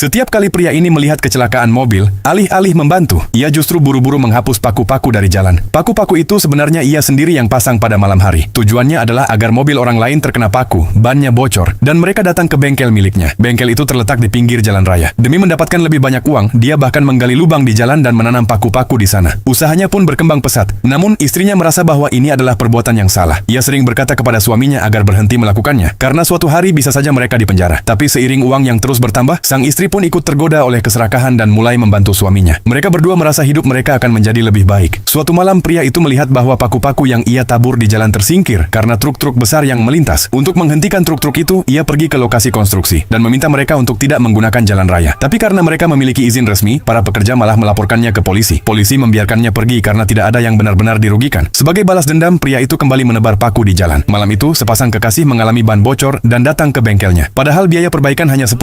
Setiap kali pria ini melihat kecelakaan mobil, alih-alih membantu, ia justru buru-buru menghapus paku-paku dari jalan. Paku-paku itu sebenarnya ia sendiri yang pasang pada malam hari. Tujuannya adalah agar mobil orang lain terkena paku, bannya bocor, dan mereka datang ke bengkel miliknya. Bengkel itu terletak di pinggir jalan raya. Demi mendapatkan lebih banyak uang, dia bahkan menggali lubang di jalan dan menanam paku-paku di sana. Usahanya pun berkembang pesat. Namun, istrinya merasa bahwa ini adalah perbuatan yang salah. Ia sering berkata kepada suaminya agar berhenti melakukannya, karena suatu hari bisa saja mereka dipenjara. Tapi seiring uang yang terus bertambah, sang istri pun ikut tergoda oleh keserakahan dan mulai membantu suaminya. Mereka berdua merasa hidup mereka akan menjadi lebih baik. Suatu malam pria itu melihat bahwa paku-paku yang ia tabur di jalan tersingkir karena truk-truk besar yang melintas. Untuk menghentikan truk-truk itu, ia pergi ke lokasi konstruksi dan meminta mereka untuk tidak menggunakan jalan raya. Tapi karena mereka memiliki izin resmi, para pekerja malah melaporkannya ke polisi. Polisi membiarkannya pergi karena tidak ada yang benar-benar dirugikan. Sebagai balas dendam, pria itu kembali menebar paku di jalan. Malam itu, sepasang kekasih mengalami ban bocor dan datang ke bengkelnya. Padahal biaya perbaikan hanya $10,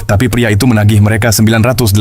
tapi pria itu menagih mereka $980.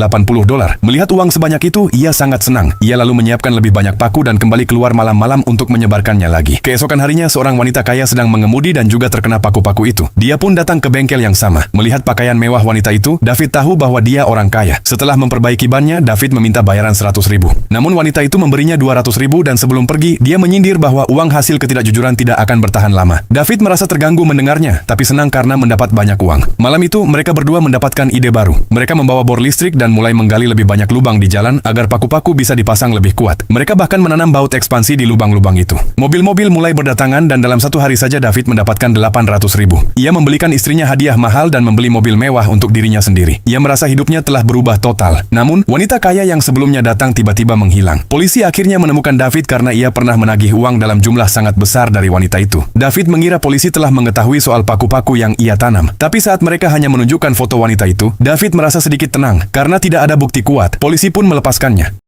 Melihat uang sebanyak itu, ia sangat senang. Ia lalu menyiapkan lebih banyak paku dan kembali keluar malam-malam untuk menyebarkannya lagi. Keesokan harinya, seorang wanita kaya sedang mengemudi dan juga terkena paku-paku itu. Dia pun datang ke bengkel yang sama. Melihat pakaian mewah wanita itu, David tahu bahwa dia orang kaya. Setelah memperbaiki bannya, David meminta bayaran $100.000. Namun wanita itu memberinya $200.000 dan sebelum pergi, dia menyindir bahwa uang hasil ketidakjujuran tidak akan bertahan lama. David merasa terganggu mendengarnya, tapi senang karena mendapat banyak uang. Malam itu, mereka berdua mendapatkan ide baru. Mereka membawa bor listrik dan mulai menggali lebih banyak lubang di jalan agar paku-paku bisa dipasang lebih kuat. Mereka bahkan menanam baut ekspansi di lubang-lubang itu. Mobil-mobil mulai berdatangan dan dalam satu hari saja David mendapatkan $800.000. Ia membelikan istrinya hadiah mahal dan membeli mobil mewah untuk dirinya sendiri. Ia merasa hidupnya telah berubah total. Namun, wanita kaya yang sebelumnya datang tiba-tiba menghilang. Polisi akhirnya menemukan David karena ia pernah menagih uang dalam jumlah sangat besar dari wanita itu. David mengira polisi telah mengetahui soal paku-paku yang ia tanam. Tapi saat mereka hanya menunjukkan foto wanita itu, David merasa sedikit tenang karena tidak ada bukti kuat. Polisi pun melepaskannya.